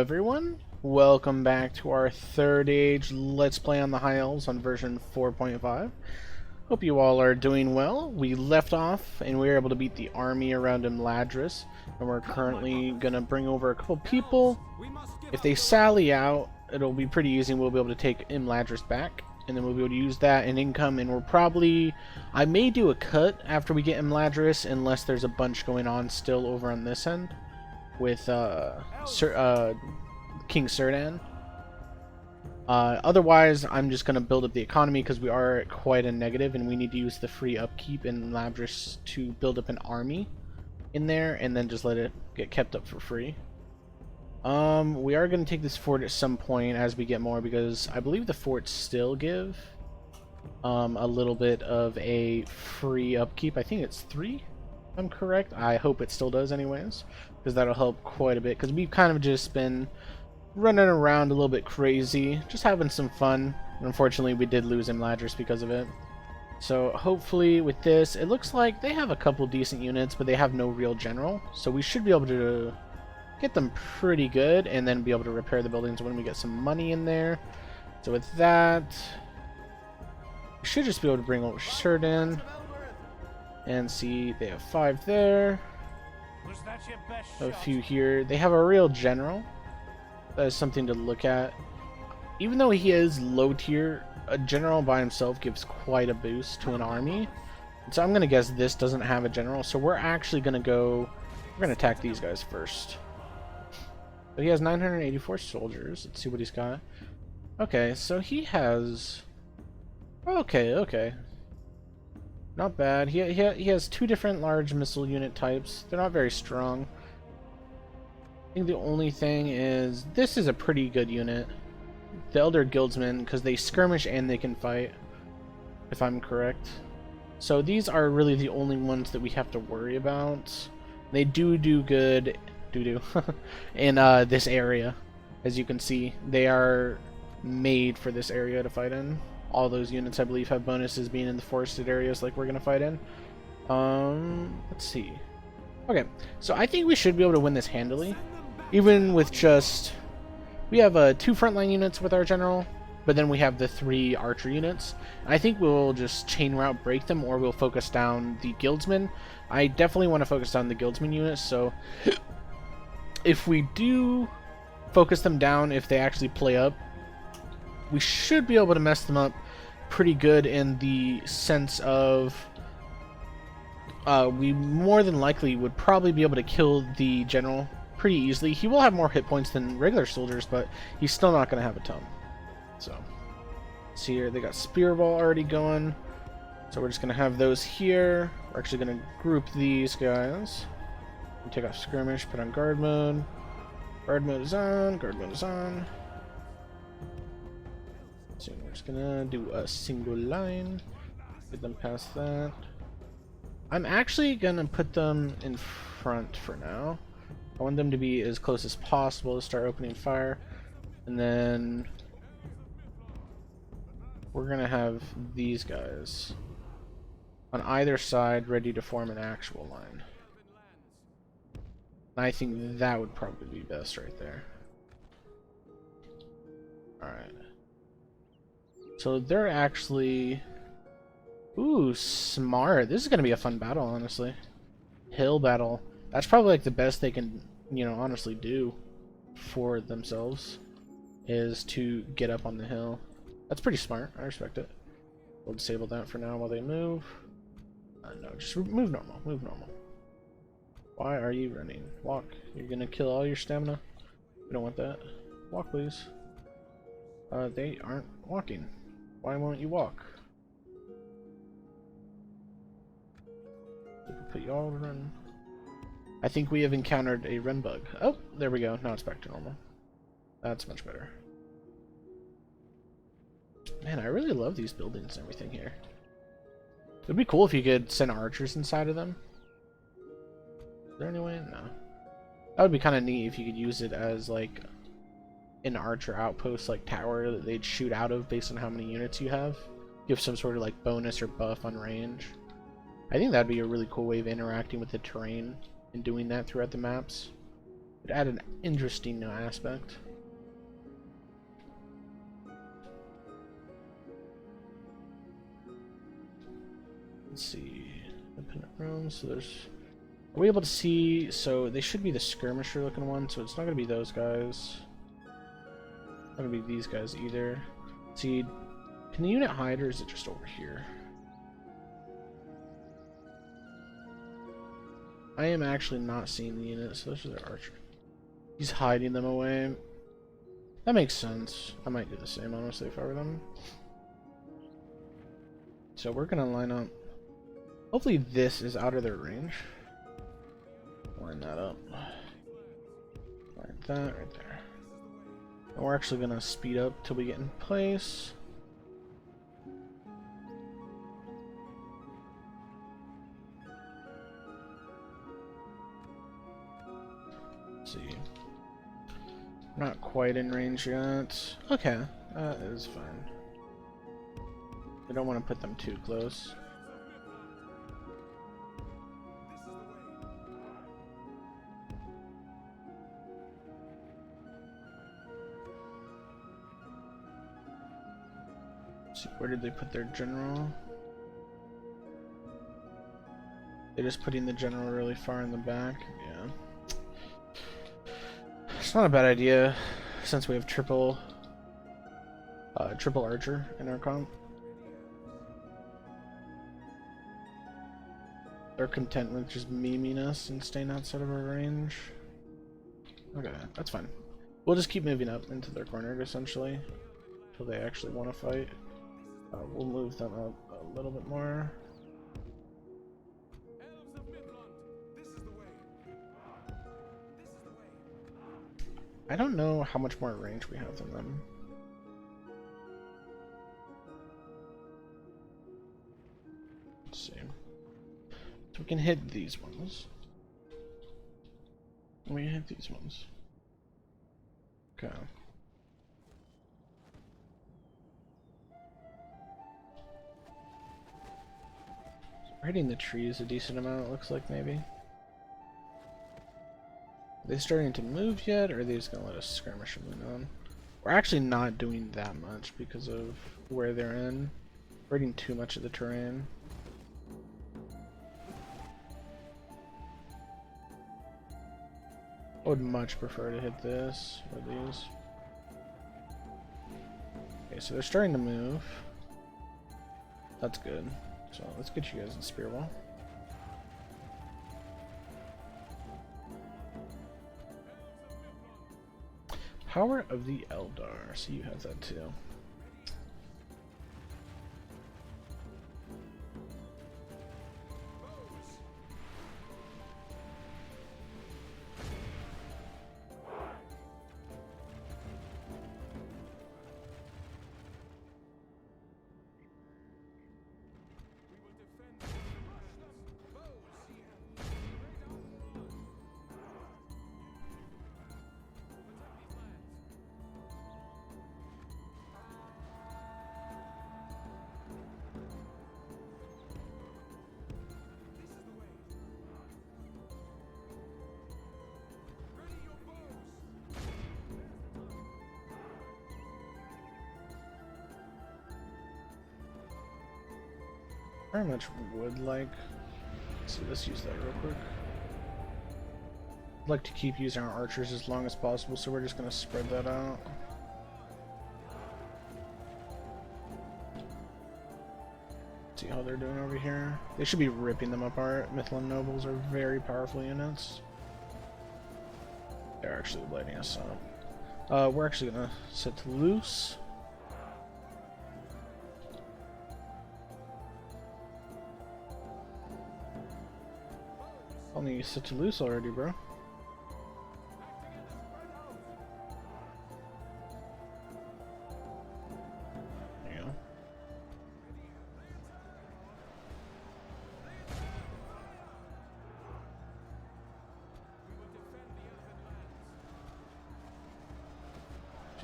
everyone, welcome back to our third age Let's Play on the High Elves on version 4.5. Hope you all are doing well. We left off and we were able to beat the army around Imladris, and we're currently going to bring over a couple people. If they sally out, it'll be pretty easy and we'll be able to take Imladris back, and then we'll be able to use that in income, and we're probably... I may do a cut after we get Imladris unless there's a bunch going on still over on this end with King Serdan. Otherwise, I'm just going to build up the economy because we are at quite a negative, and we need to use the free upkeep in Imladris to build up an army in there, and then just let it get kept up for free. We are going to take this fort at some point as we get more, because I believe the forts still give a little bit of a free upkeep. I think it's 3, if I'm correct. I hope it still does anyways, because that'll help quite a bit, because we've kind of just been running around a little bit crazy, just having some fun. And unfortunately, we did lose Imladris because of it. So hopefully with this, it looks like they have a couple decent units, but they have no real general. So we should be able to get them pretty good, and then be able to repair the buildings when we get some money in there. So with that, we should just be able to bring over Serdan and see they have 5 there. A few here. They have a real general. That is something to look at. Even though he is low tier, a general by himself gives quite a boost to an army. So I'm going to guess this doesn't have a general. So we're actually going to go... We're going to attack these guys first. So he has 984 soldiers. Let's see what he's got. Okay, so he has... Okay. Not bad. He has 2 different large missile unit types. They're not very strong. I think the only thing is, this is a pretty good unit. The Elder Guildsmen, because they skirmish and they can fight, if I'm correct. So these are really the only ones that we have to worry about. They do good in this area. As you can see, they are made for this area to fight in. All those units, I believe, have bonuses being in the forested areas like we're going to fight in. Let's see. Okay, so I think we should be able to win this handily. Even with just... We have 2 frontline units with our general, but then we have the 3 archer units. I think we'll just chain route break them, or we'll focus down the guildsmen. I definitely want to focus down the guildsmen units, so... If we do focus them down, if they actually play up, we should be able to mess them up pretty good, in the sense of we more than likely would probably be able to kill the general pretty easily. He will have more hit points than regular soldiers, but he's still not going to have a ton. So, see here, they got spear ball already going, so we're just going to have those here. We're actually going to group these guys. Take off skirmish, put on guard mode. Guard mode is on, guard mode is on. So we're just gonna do a single line, get them past that. I'm actually gonna put them in front for now. I want them to be as close as possible to start opening fire, and then we're gonna have these guys on either side ready to form an actual line. And I think that would probably be best right there. Alright. So they're actually... Ooh, smart. This is going to be a fun battle, honestly. Hill battle. That's probably like the best they can, you know, honestly do for themselves, is to get up on the hill. That's pretty smart. I respect it. We'll disable that for now while they move. No, just move normal. Move normal. Why are you running? Walk. You're going to kill all your stamina? We don't want that. Walk, please. They aren't walking. Why won't you walk? Put you all to run. I think we have encountered a run bug. Oh, there we go. Now it's back to normal. That's much better. Man, I really love these buildings and everything here. It'd be cool if you could send archers inside of them. Is there any way? No. That would be kind of neat if you could use it as like an archer outpost, like tower that they'd shoot out of based on how many units you have. Give some sort of like bonus or buff on range. I think that'd be a really cool way of interacting with the terrain and doing that throughout the maps. It added an interesting new aspect. Let's see. Independent rooms. So there's. Are we able to see? So they should be the skirmisher looking one. So it's not going to be those guys. Not going to be these guys either. See, can the unit hide or is it just over here? I am actually not seeing the unit, so this is their archer. He's hiding them away. That makes sense. I might do the same, honestly, if I were them. So we're gonna line up. Hopefully this is out of their range. Line that up. Like that right there. And we're actually gonna speed up till we get in place. Let's see. Not quite in range yet. Okay, that is fine. We don't want to put them too close. Let's see, where did they put their general? They're just putting the general really far in the back. Yeah. It's not a bad idea since we have triple archer in our comp. They're content with just memeing us and staying outside of our range. Okay, that's fine. We'll just keep moving up into their corner essentially until they actually want to fight. We'll move them up a little bit more. I don't know how much more range we have than them. Let's see. So we can hit these ones. We can hit these ones. Okay. So we're hitting the trees a decent amount, it looks like, maybe. Are they starting to move yet, or are they just going to let us skirmish them on? We're actually not doing that much because of where they're in. We're hitting too much of the terrain. I would much prefer to hit this or these. Okay, so they're starting to move. That's good. So let's get you guys in spear wall. Power of the Eldar, so you have that too. Very much would like. So let's use that real quick. I'd like to keep using our archers as long as possible, so we're just gonna spread that out. See how they're doing over here. They should be ripping them apart. Mithlin nobles are very powerful units. They're actually lighting us up. We're actually gonna set to loose. Only you set to loose already, bro. There you go.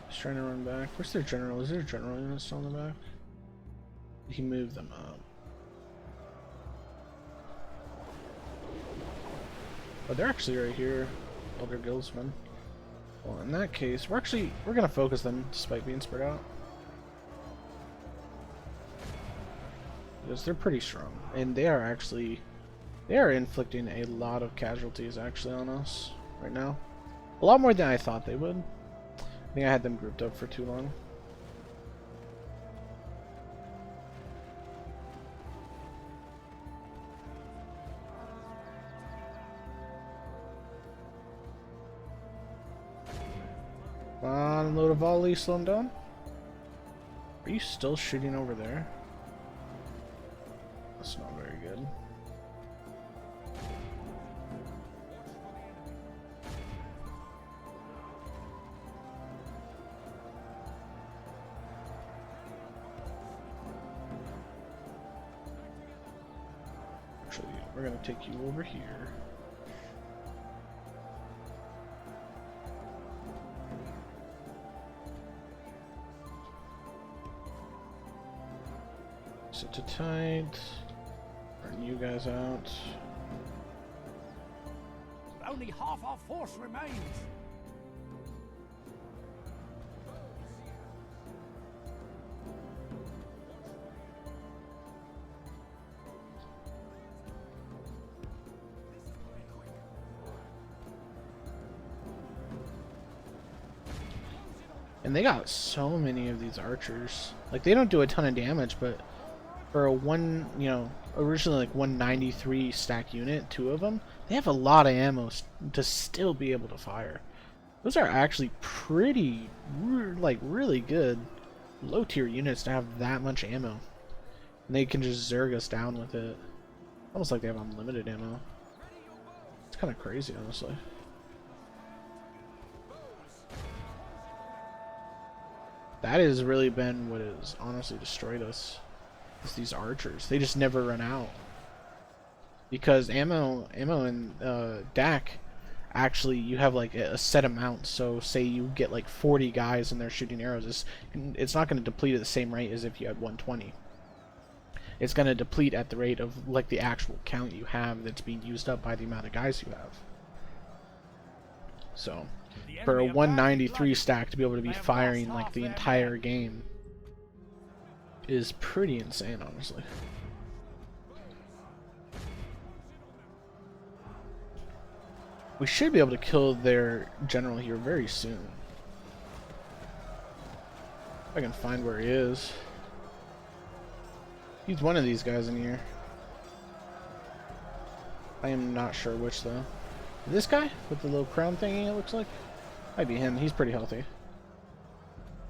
Just trying to run back. Where's their general? Is there a general unit still in the back? He moved them up. Oh, they're actually right here. Elder Guildsmen. Well, in that case, we're gonna focus them despite being spread out. Because they're pretty strong. And they are inflicting a lot of casualties actually on us right now. A lot more than I thought they would. I think I had them grouped up for too long. Unload a volley, slow him down. Are you still shooting over there? That's not very good. Actually, we're gonna take you over here. Sit to tight. Burn you guys out. Only half our force remains. And they got so many of these archers. Like, they don't do a ton of damage, but for a originally like 193 stack unit, 2 of them, they have a lot of ammo to still be able to fire. Those are actually pretty, really good low tier units to have that much ammo. And they can just zerg us down with it. Almost like they have unlimited ammo. It's kind of crazy, honestly. That has really been what has honestly destroyed us. Is these archers. They just never run out. Because ammo in DAC, actually you have like a set amount. So say you get like 40 guys and they're shooting arrows. It's not going to deplete at the same rate as if you had 120. It's going to deplete at the rate of like the actual count you have that's being used up by the amount of guys you have. So for a 193 stack to be able to be firing like the entire game is pretty insane, honestly. We should be able to kill their general here very soon. If I can find where he is. He's one of these guys in here. I am not sure which though. This guy with the little crown thingy, it looks like? Might be him. He's pretty healthy.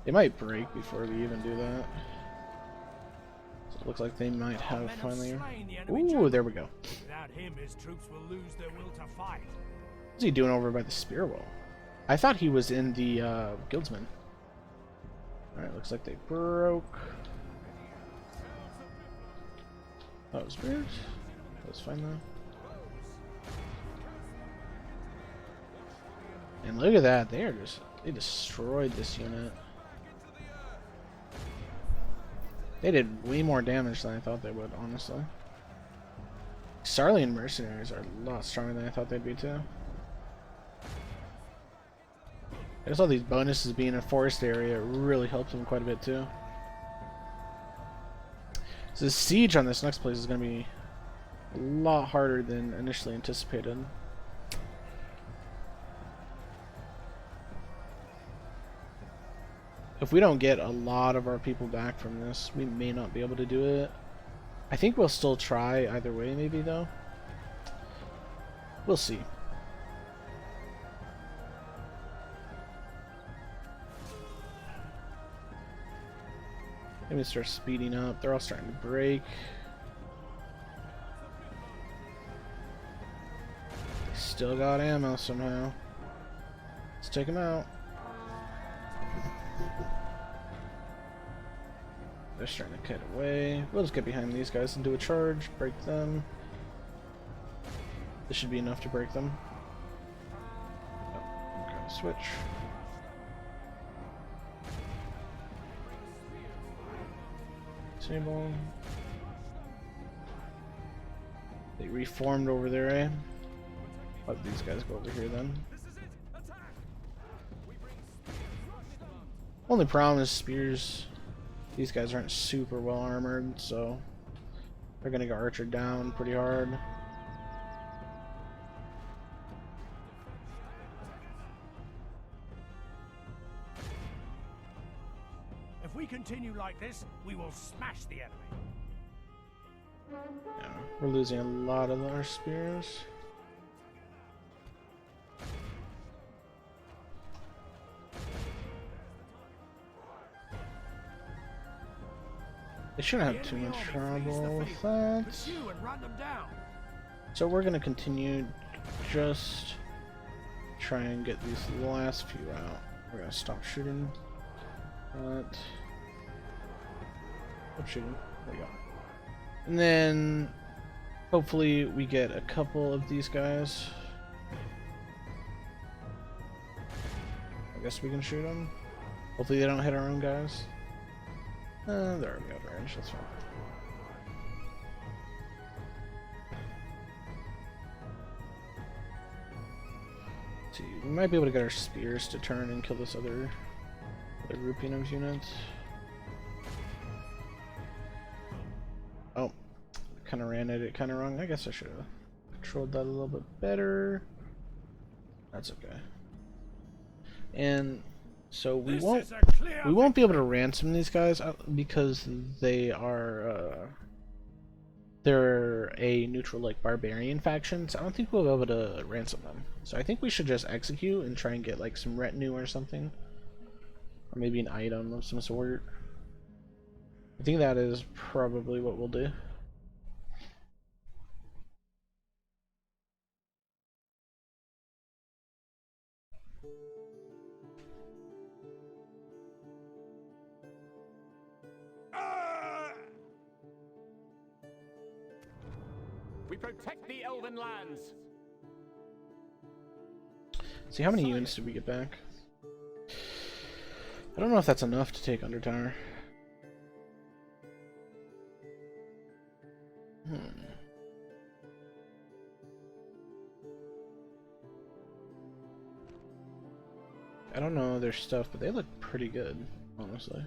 They might break before we even do that. So it looks like they might have finally. Ooh, there we go. Without him, his troops will lose their will to fight. What's he doing over by the spear wall? I thought he was in the guildsman. Alright, looks like they broke. That was weird. That was fine though. And look at that, they destroyed this unit. They did way more damage than I thought they would, honestly. Sarlian mercenaries are a lot stronger than I thought they'd be too. I just saw these bonuses being in a forest area really helped them quite a bit too. So the siege on this next place is going to be a lot harder than initially anticipated. If we don't get a lot of our people back from this, we may not be able to do it. I think we'll still try either way maybe though. We'll see. Maybe start speeding up. They're all starting to break. They still got ammo somehow. Let's take them out. They're starting to cut away. We'll just get behind these guys and do a charge. Break them. This should be enough to break them. Oh, okay, switch. Table. They reformed over there, eh? Let these guys go over here then. Only problem is spears. These guys aren't super well armored, so they're gonna get archered down pretty hard. If we continue like this, we will smash the enemy. Yeah, we're losing a lot of our spears. They shouldn't have too much trouble with that. Pursue and run them down. So we're gonna continue, just try and get these last few out. We're gonna stop shooting. Stop shooting. There we go. And then hopefully we get a couple of these guys. I guess we can shoot them. Hopefully they don't hit our own guys. They're already out of range, that's fine. Let's see, we might be able to get our spears to turn and kill this other grouping of units. Oh, kind of ran at it kind of wrong. I guess I should have controlled that a little bit better. That's okay. And so we won't be able to ransom these guys because they are they're a neutral like barbarian faction, so I don't think we'll be able to ransom them. So I think we should just execute and try and get like some retinue or something, or maybe an item of some sort. I think that is probably what we'll do. We protect the Elven lands. See, how many units did we get back? I don't know if that's enough to take Undertower. I don't know their stuff, but they look pretty good, honestly.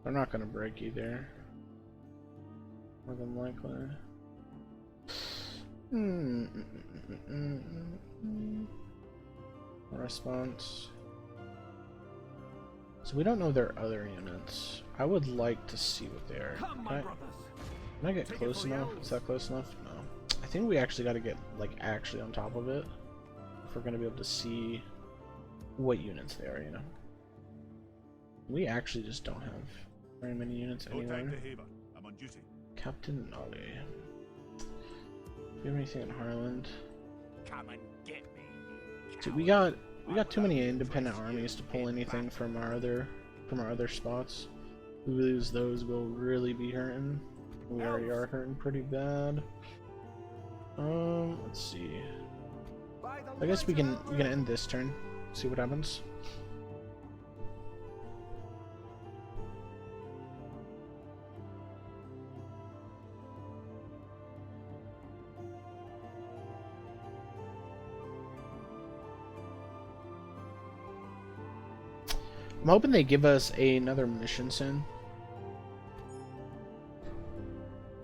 They're not gonna break either. More than likely. Response. So we don't know their other units. I would like to see what they are. Can I get close enough? Is that close enough? No. I think we actually got to get like actually on top of it if we're gonna be able to see what units they are. You know. We actually just don't have very many units anywhere. I'm on duty. Captain Nolly. Do we have anything in Harland? Come and get me. Dude, we got too many independent armies to pull anything from our other spots. If we lose those, we'll really be hurting. We already are hurting pretty bad. Let's see. I guess we can end this turn. See what happens. I'm hoping they give us another mission soon.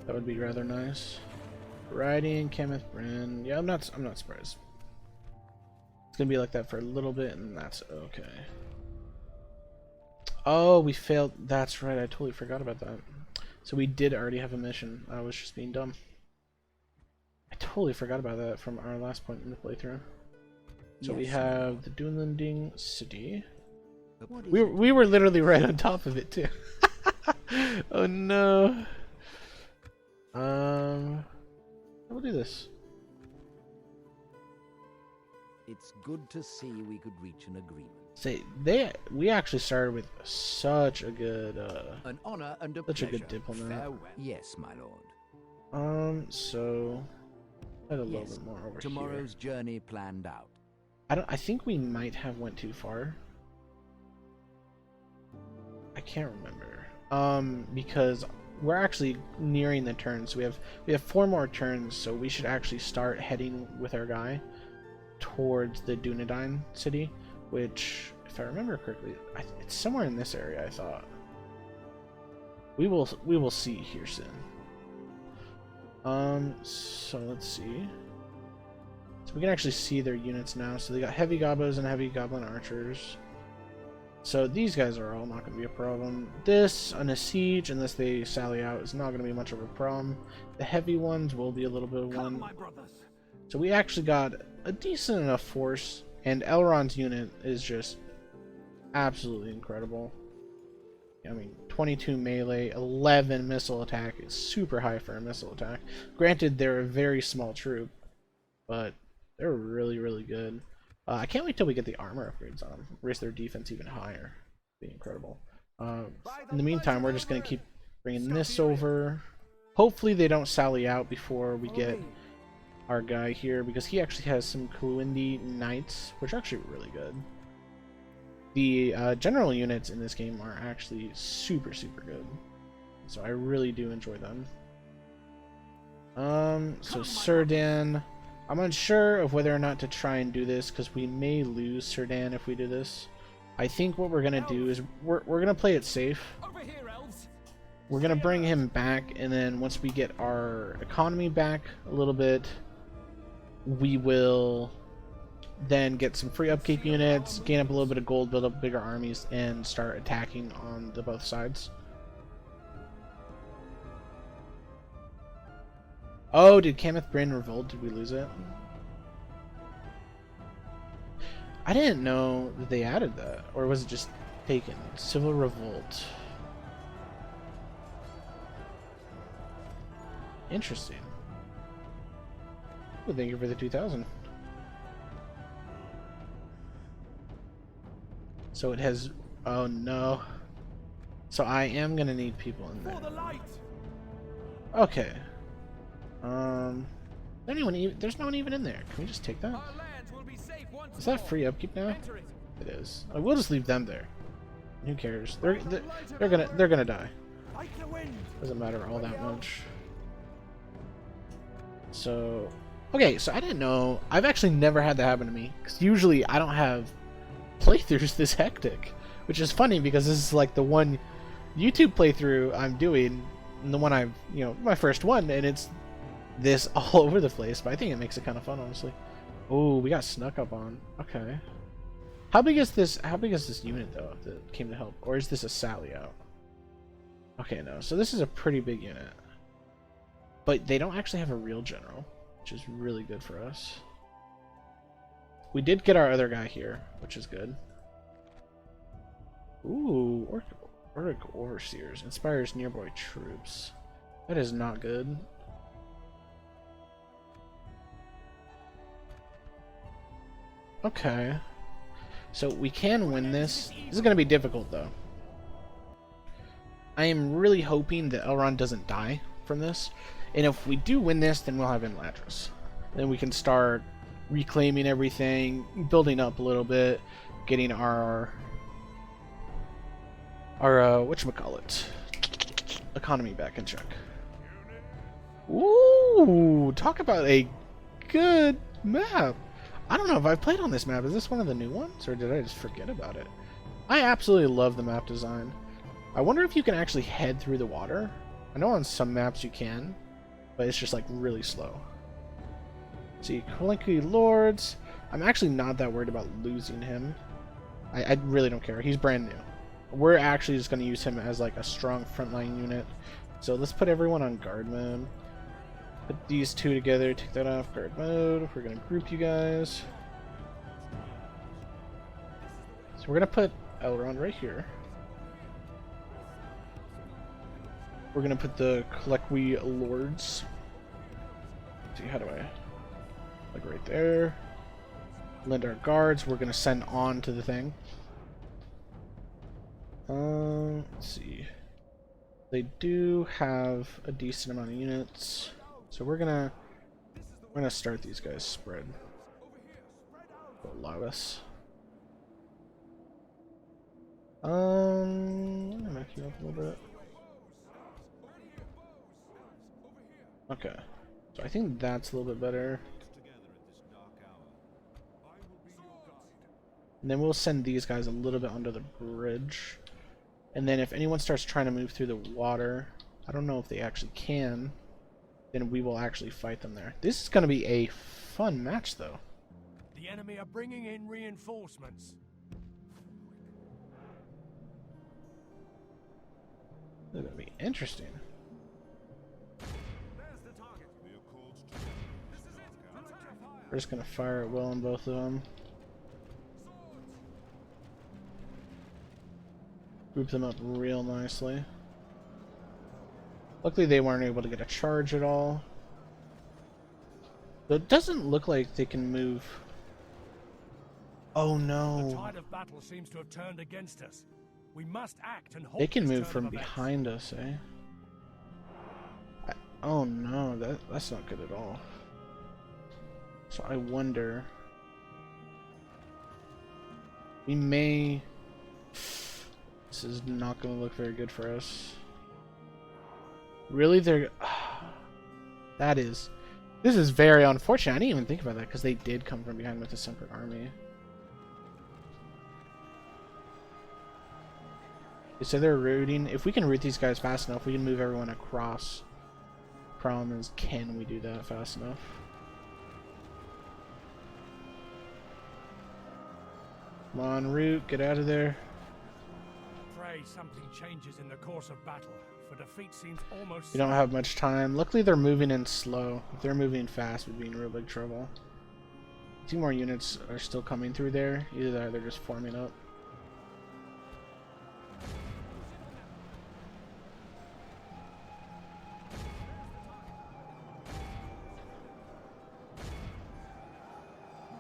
That would be rather nice. Riding, Kenneth Brand. Yeah, I'm not surprised. It's gonna be like that for a little bit, and that's okay. Oh, we failed. That's right. I totally forgot about that. So we did already have a mission. I was just being dumb. I totally forgot about that from our last point in the playthrough. So we have the Dunlanding City. We were literally right on top of it too. Oh no. We'll do this. It's good to see we could reach an agreement. Say we actually started with such a good An honor and a such a pleasure. good diplomat. Farewell. Yes, my lord. So a little bit more over Tomorrow's here. journey planned out. I think we might have went too far. I can't remember. Because we're actually nearing the turn, so we have 4 more turns, so we should actually start heading with our guy towards the Dunedain city, which, if I remember correctly, it's somewhere in this area. I thought we will see here soon. So let's see. So we can actually see their units now. So they got heavy gobos and heavy goblin archers. So these guys are all not going to be a problem. This, on a siege, unless they sally out, is not going to be much of a problem. The heavy ones will be a little bit of one. So we actually got a decent enough force, and Elrond's unit is just absolutely incredible. I mean, 22 melee, 11 missile attack is super high for a missile attack. Granted, they're a very small troop, but they're really, really good. I can't wait till we get the armor upgrades on them. Raise their defense even higher. Be incredible. In the meantime, we're just going to keep bringing this over. Hopefully they don't sally out before we get our guy here, because he actually has some Kulindi Knights, which are actually really good. The general units in this game are actually super, super good. So I really do enjoy them. So Serdan, I'm unsure of whether or not to try and do this, because we may lose Serdan if we do this. I think what we're gonna do is we're gonna play it safe. We're gonna bring him back, and then once we get our economy back a little bit, we will then get some free upkeep units, gain up a little bit of gold, build up bigger armies, and start attacking on the both sides. Oh, did Kameth Brand revolt? Did we lose it? I didn't know that they added that, or was it just taken? Civil revolt. Interesting. Well, thank you for the 2,000. So it has. Oh no. So I am gonna need people in there. Okay. There's no one even in there. Can we just take that? Is that free upkeep now? It is. I will just leave them there. Who cares? They're gonna die. Doesn't matter all that much. So, okay. So I didn't know. I've actually never had that happen to me, because usually I don't have playthroughs this hectic, which is funny because this is like the one YouTube playthrough I'm doing, and the one I've, my first one, and it's this all over the place. But I think it makes it kind of fun, honestly. Oh, we got snuck up on. Okay. How big is this unit though that came to help, or is this a sally out? Okay, no. So this is a pretty big unit, but they don't actually have a real general, which is really good for us. We did get our other guy here, which is good. Ooh, Orc Overseers. Inspires nearby troops. That is not good. Okay. So we can win this. This is going to be difficult, though. I am really hoping that Elrond doesn't die from this. And if we do win this, then we'll have Imladris. Then we can start reclaiming everything, building up a little bit, getting our whatchamacallit, economy back in check. Ooh, talk about a good map. I don't know if I've played on this map. Is this one of the new ones, or did I just forget about it? I absolutely love the map design. I wonder if you can actually head through the water. I know on some maps you can, but it's just like really slow. See, Kalinki Lords. I'm actually not that worried about losing him. I really don't care. He's brand new. We're actually just going to use him as like a strong frontline unit. So let's put everyone on guard mode. Put these two together. Take that off guard mode. We're going to group you guys. So we're going to put Elrond right here. We're going to put the Kalinki Lords. Let's see, how do I... like right there. Lend our guards. We're gonna send on to the thing. Let's see. They do have a decent amount of units, so we're gonna start these guys spread. Allow us. I'm gonna make you up a little bit. Okay, so I think that's a little bit better. And then we'll send these guys a little bit under the bridge. And then if anyone starts trying to move through the water, I don't know if they actually can, then we will actually fight them there. This is going to be a fun match, though. The enemy are bringing in reinforcements. This is going to be interesting. There's the target. This is it. We're just going to fire at will on both of them. Group them up real nicely. Luckily they weren't able to get a charge at all. But it doesn't look like they can move. Oh The no. tide of battle seems to have turned against us. We must act and halt They can this move turn from of events. behind us, eh? Oh no, that's not good at all. So I wonder. We may. This is not going to look very good for us. Really, they're. This is very unfortunate. I didn't even think about that because they did come from behind with a separate army. So they're routing. If we can route these guys fast enough, we can move everyone across. Problem is, can we do that fast enough? Come on, route, get out of there. Pray something changes in the course of battle, for defeat seems almost. We don't have much time. Luckily, they're moving in slow. If they're moving fast, we'd be in real big trouble. 2 more units are still coming through there. Either that or they're just forming up.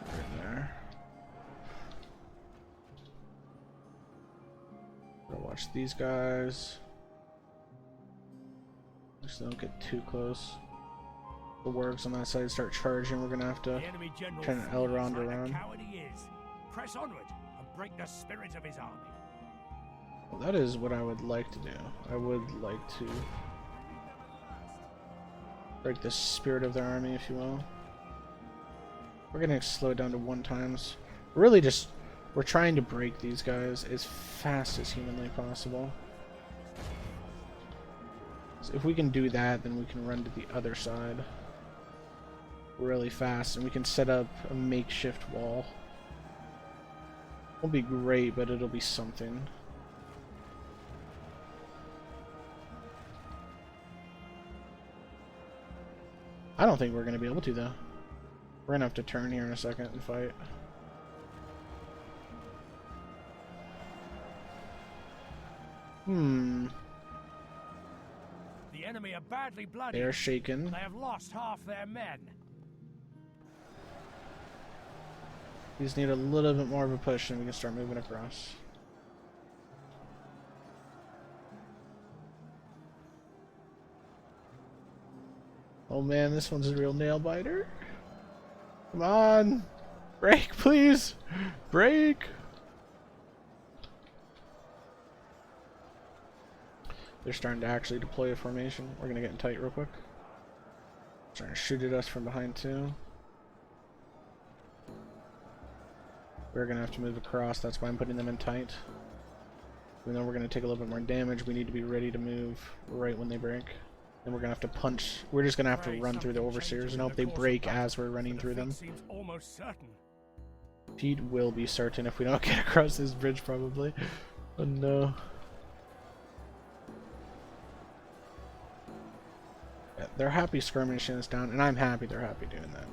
Right there. Gotta watch these guys. Just don't get too close. The works on that side start charging. We're gonna have to The enemy general turn an feels Elrond like around. the coward he is. Press onward and break the spirit of his army. Well, that is what I would like to do. I would like to break the spirit of their army, if you will. We're gonna slow it down to 1 times. Really just, we're trying to break these guys as fast as humanly possible. So if we can do that, then we can run to the other side really fast, and we can set up a makeshift wall. Won't be great, but it'll be something. I don't think we're going to be able to, though. We're going to have to turn here in a second and fight. The enemy are badly bloody. They're shaken. They have lost half their men. These need a little bit more of a push and we can start moving across. Oh man, this one's a real nail biter. Come on! Break, please! Break! They're starting to actually deploy a formation. We're gonna get in tight real quick. Trying to shoot at us from behind too. We're gonna have to move across, that's why I'm putting them in tight. Even though we're gonna take a little bit more damage, we need to be ready to move right when they break. Then we're gonna have to punch. We're just gonna have to run through the overseers and hope they break as we're running through them. Seems almost certain. Defeat will be certain if we don't get across this bridge, probably. Oh no. Yeah, they're happy skirmishing us down, and I'm happy they're happy doing that.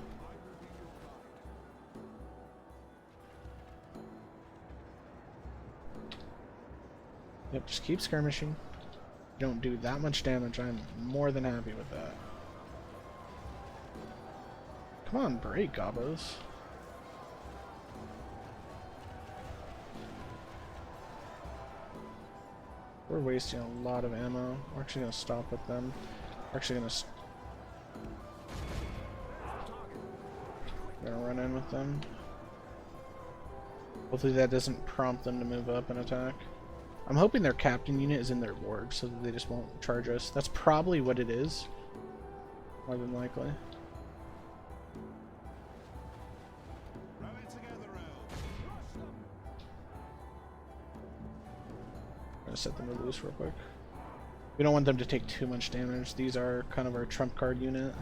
Yep, just keep skirmishing. Don't do that much damage. I'm more than happy with that. Come on, break, Gobos. We're wasting a lot of ammo. We're actually going to stop with them. We're actually going to run in with them. Hopefully that doesn't prompt them to move up and attack. I'm hoping their captain unit is in their warg so that they just won't charge us. That's probably what it is. More than likely. gonna set them loose real quick. We don't want them to take too much damage. These are kind of our trump card unit.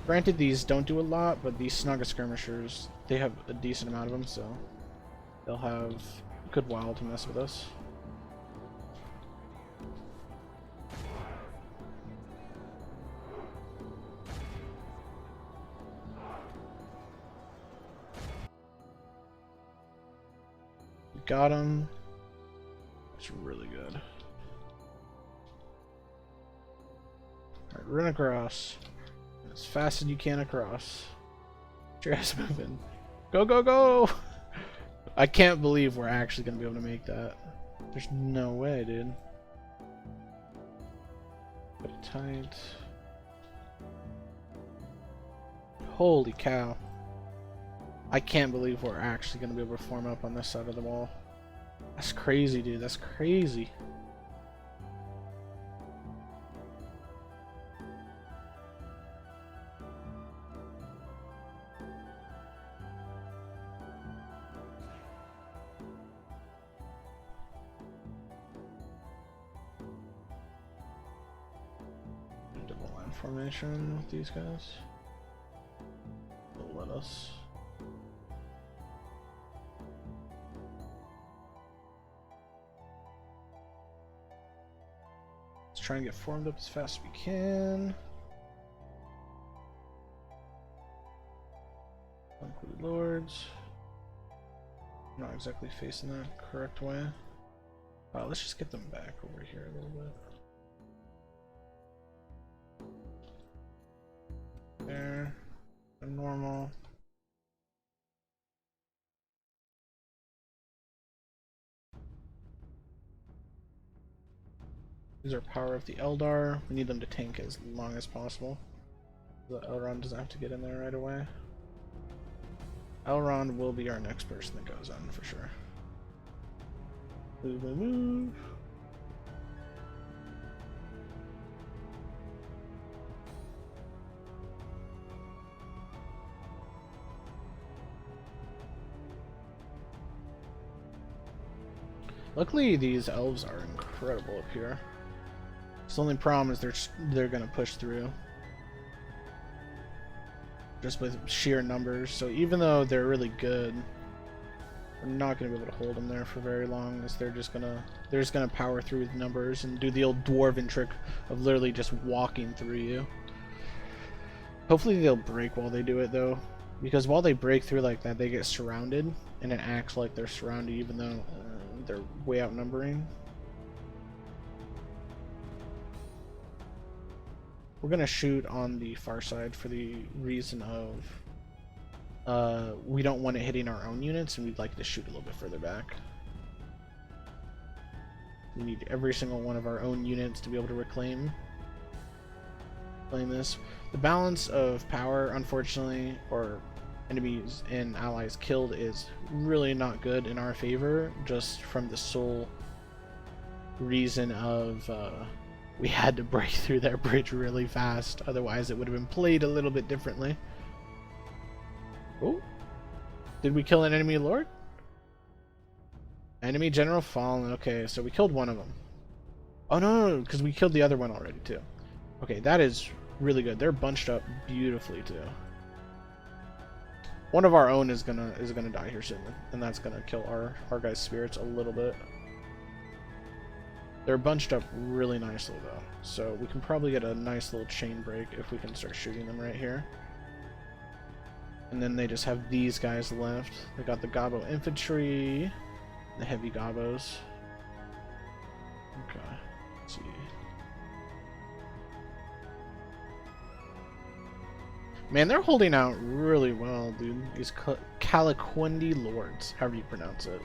Granted, these don't do a lot, but these Snaga skirmishers, they have a decent amount of them, so they'll have a good while to mess with us. Got him. That's really good. Alright, run across. As fast as you can across. Get your ass moving. Go, go, go! I can't believe we're actually going to be able to make that. There's no way, dude. Put it tight. Holy cow. I can't believe we're actually going to be able to form up on this side of the wall. That's crazy, dude. That's crazy. Double line formation with these guys. They'll let us. Try and get formed up as fast as we can. Include lords. Not exactly facing that correct way. Let's just get them back over here a little bit. There. Normal. These are power of the Eldar. We need them to tank as long as possible. The Elrond doesn't have to get in there right away. Elrond will be our next person that goes on for sure. Move, move, move. Luckily, these elves are incredible up here. The only problem is they're gonna push through just with sheer numbers. So even though they're really good, we're not gonna be able to hold them there for very long, as they're just gonna power through with numbers and do the old dwarven trick of literally just walking through you. Hopefully they'll break while they do it though, because while they break through like that, they get surrounded, and it acts like they're surrounded even though they're way outnumbering. We're gonna shoot on the far side for the reason of we don't want it hitting our own units, and we'd like to shoot a little bit further back. We need every single one of our own units to be able to reclaim this. The balance of power, unfortunately, or enemies and allies killed, is really not good in our favor, just from the sole reason of we had to break through their bridge really fast, otherwise it would have been played a little bit differently. Oh, did we kill an enemy lord? Enemy general fallen. Okay, so we killed one of them. Oh no, because we killed the other one already too. Okay, that is really good. They're bunched up beautifully too. One of our own is gonna die here soon, and that's gonna kill our guys' spirits a little bit. They're bunched up really nicely though, so we can probably get a nice little chain break if we can start shooting them right here. And then they just have these guys left. They got the Gobbo infantry, the heavy Gobbos. Okay, let's see. Man, they're holding out really well, dude. These Calaquendi lords, however you pronounce it.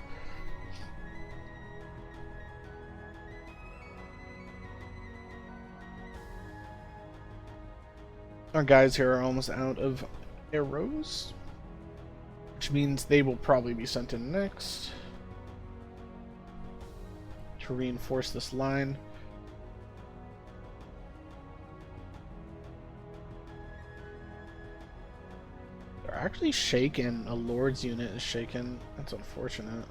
Our guys here are almost out of arrows, which means they will probably be sent in next to reinforce this line. They're actually shaken. A lord's unit is shaken. That's unfortunate.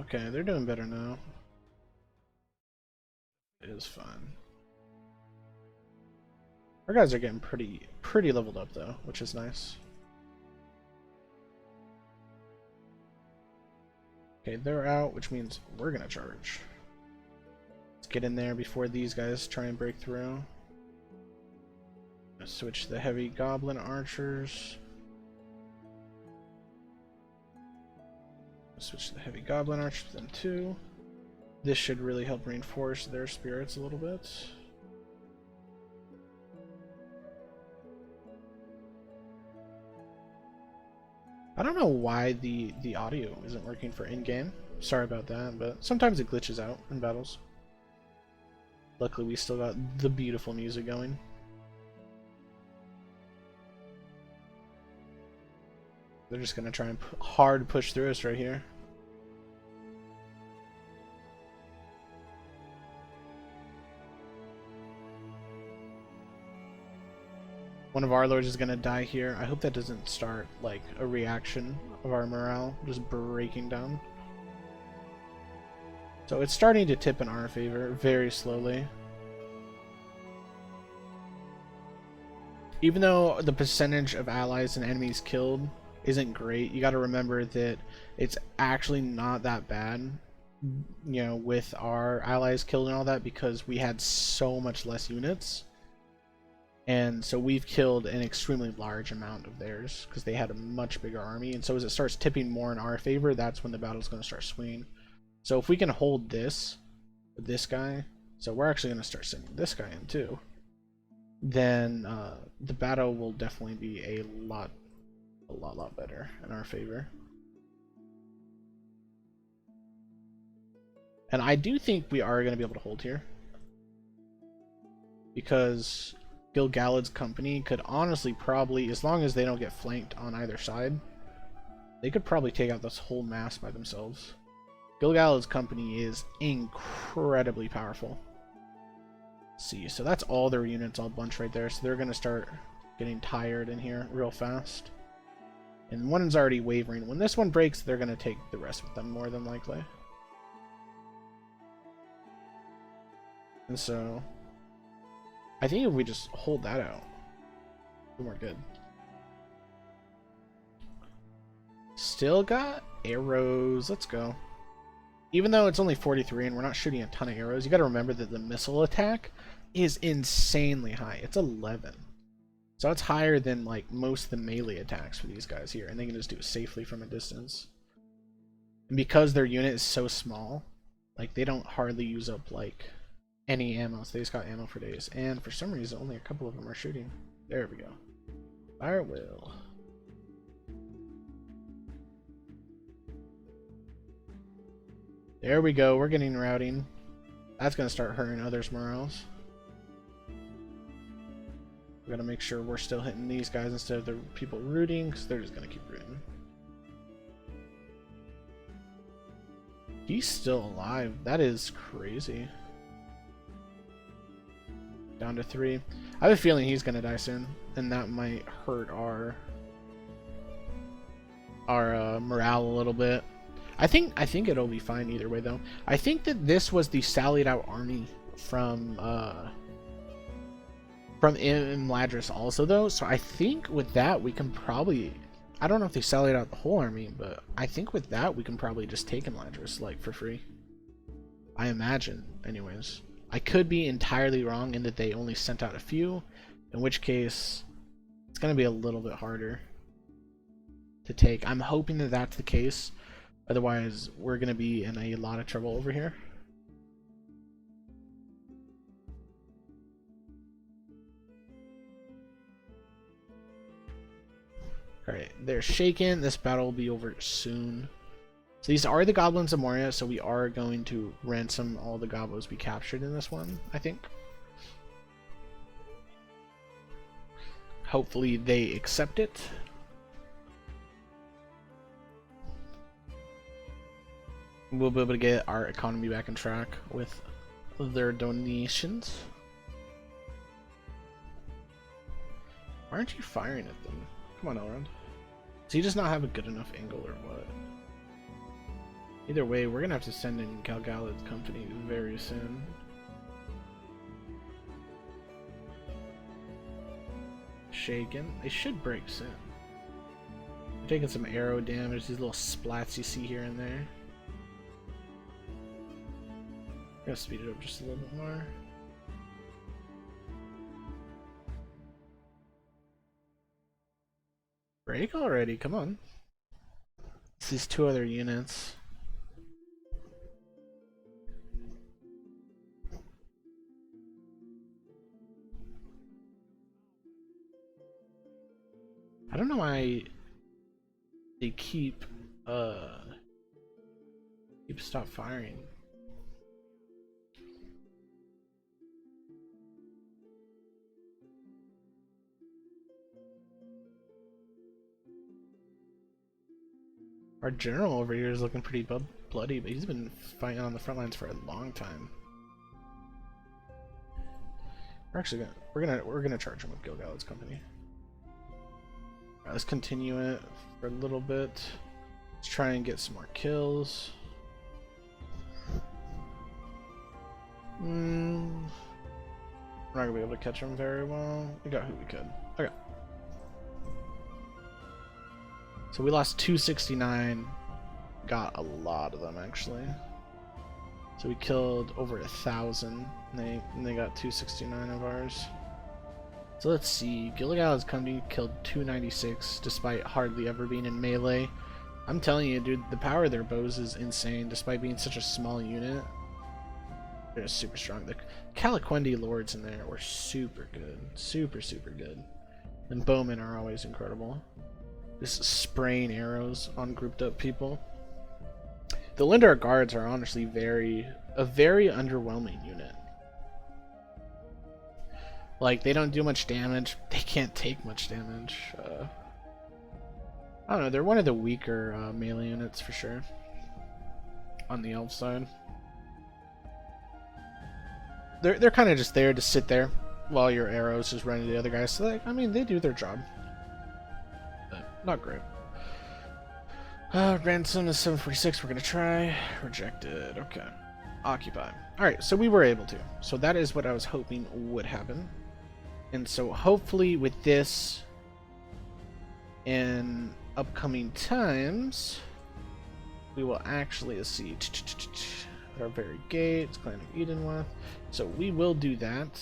Okay, they're doing better now. It is fine. Our guys are getting pretty leveled up though, which is nice. Okay, they're out, which means we're gonna charge. Let's get in there before these guys try and break through. Let's switch the heavy goblin archers. Switch to the heavy goblin archers then too. This should really help reinforce their spirits a little bit. I don't know why the audio isn't working for in-game. Sorry about that, but sometimes it glitches out in battles. Luckily we still got the beautiful music going. They're just gonna try and hard push through us right here. One of our lords is gonna die here. I hope that doesn't start like a reaction of our morale just breaking down. So it's starting to tip in our favor very slowly. Even though the percentage of allies and enemies killed isn't great, you got to remember that it's actually not that bad, you know, with our allies killed and all that, because we had so much less units. And so we've killed an extremely large amount of theirs because they had a much bigger army. And so as it starts tipping more in our favor, that's when the battle's going to start swinging. So if we can hold this with this guy, so we're actually going to start sending this guy in too, then the battle will definitely be a lot better in our favor. And I do think we are going to be able to hold here, because Gil-galad's company could honestly probably, as long as they don't get flanked on either side, they could probably take out this whole mass by themselves. Gil-galad's company is incredibly powerful. Let's see, so that's all their units all bunched right there, so they're going to start getting tired in here real fast. And one's already wavering. When this one breaks, they're going to take the rest with them more than likely. And so I think if we just hold that out, we're good. Still got arrows. Let's go. Even though it's only 43 and we're not shooting a ton of arrows, you got to remember that the missile attack is insanely high. It's 11. So it's higher than like most of the melee attacks for these guys here, and they can just do it safely from a distance. And because their unit is so small, like they don't hardly use up like any ammo, so they just got ammo for days. And for some reason, only a couple of them are shooting. There we go. Fire will. There we go. We're getting routing. That's going to start hurting others' morales. We got to make sure we're still hitting these guys instead of the people rooting, because they're just going to keep rooting. He's still alive. That is crazy. Down to 3. I have a feeling he's gonna die soon, and that might hurt our morale a little bit. I think it'll be fine either way though. I think that this was the sallied out army from Imladris also though, so I think with that we can probably, I don't know if they sallied out the whole army, but I think with that we can probably just take Imladris like for free. I imagine, anyways. I could be entirely wrong in that they only sent out a few, in which case it's going to be a little bit harder to take. I'm hoping that that's the case, otherwise we're going to be in a lot of trouble over here. Alright, they're shaken. This battle will be over soon. So these are the Goblins of Moria, so we are going to ransom all the gobos we captured in this one, I think. Hopefully they accept it. We'll be able to get our economy back on track with their donations. Why aren't you firing at them? Come on, Elrond. Does he just not have a good enough angle or what? Either way, we're gonna have to send in Galgalad's company very soon. Shaken. They should break soon. I'm taking some arrow damage, these little splats you see here and there. I'm gonna speed it up just a little bit more. Break already, come on. It's these two other units. I don't know why they keep stop firing. Our general over here is looking pretty bloody, but he's been fighting on the front lines for a long time. We're gonna charge him with Gilgalad's company. Alright, let's continue it for a little bit. Let's try and get some more kills. We're not gonna be able to catch him very well. We got who we could. Okay. So we lost 269. Got a lot of them actually. So we killed over 1,000. And they got 269 of ours. So let's see. Gilgalad's company killed 296 despite hardly ever being in melee. I'm telling you, dude, the power of their bows is insane despite being such a small unit. They're super strong. The Calaquendi lords in there were super good. Super good. And bowmen are always incredible. Just spraying arrows on grouped up people. The Lindar guards are honestly a very underwhelming unit. Like, they don't do much damage. They can't take much damage. I don't know, they're one of the weaker melee units for sure. On the elf side. They're kind of just there to sit there while your arrows just run into the other guys. So, like, I mean, they do their job. But not great. Ransom is 746. We're gonna try. Rejected. Okay. Occupy. Alright, so we were able to. So that is what I was hoping would happen. And so hopefully with this in upcoming times, we will actually, let's see, our very gates, Clan of Edenwath. So we will do that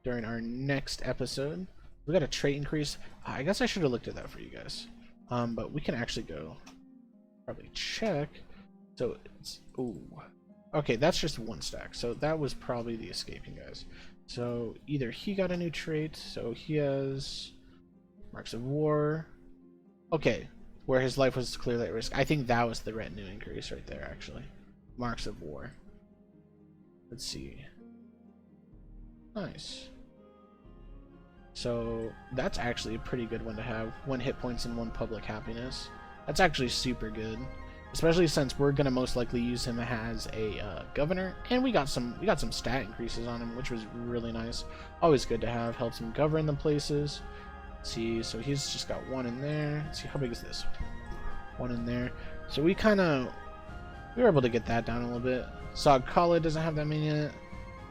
during our next episode. We got a trait increase. I guess I should have looked at that for you guys. But we can actually go probably check. So it's, ooh. Okay, that's just one stack. So that was probably the escaping guys. So either he got a new trait, so he has Marks of War. Okay, where his life was clearly at risk. I think that was the retinue increase right there, actually. Marks of War. Let's see. Nice. So that's actually a pretty good one to have. 1 hit points and 1 public happiness. That's actually super good. Especially since we're gonna most likely use him as a governor, and we got some stat increases on him, which was really nice. Always good to have. Helps him govern the places. Let's see, so he's just got 1 in there. Let's see, how big is this? 1 in there. So we were able to get that down a little bit. Sog Kala doesn't have that many in it.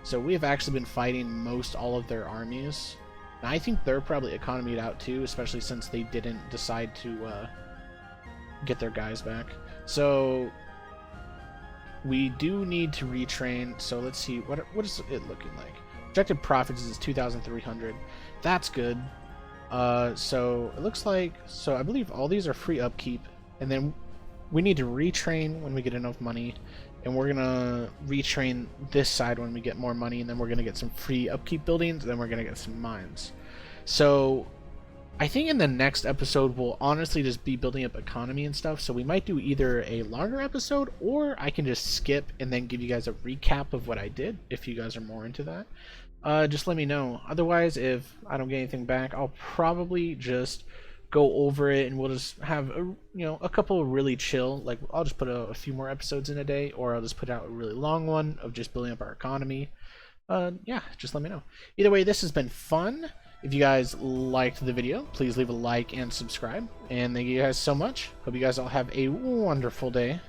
So we have actually been fighting most all of their armies. And I think they're probably economied out too, especially since they didn't decide to get their guys back. So we do need to retrain. So let's see, what is it looking like? Projected profits is 2,300. That's good. So it looks like, so I believe all these are free upkeep, and then we need to retrain when we get enough money, and we're gonna retrain this side when we get more money, and then we're gonna get some free upkeep buildings, and then we're gonna get some mines. So I think in the next episode we'll honestly just be building up economy and stuff, so we might do either a longer episode, or I can just skip and then give you guys a recap of what I did, if you guys are more into that. Just let me know. Otherwise, if I don't get anything back, I'll probably just go over it, and we'll just have a couple of really chill, like I'll just put a few more episodes in a day, or I'll just put out a really long one of just building up our economy. Yeah, just let me know. Either way, this has been fun. If you guys liked the video, please leave a like and subscribe. And thank you guys so much. Hope you guys all have a wonderful day.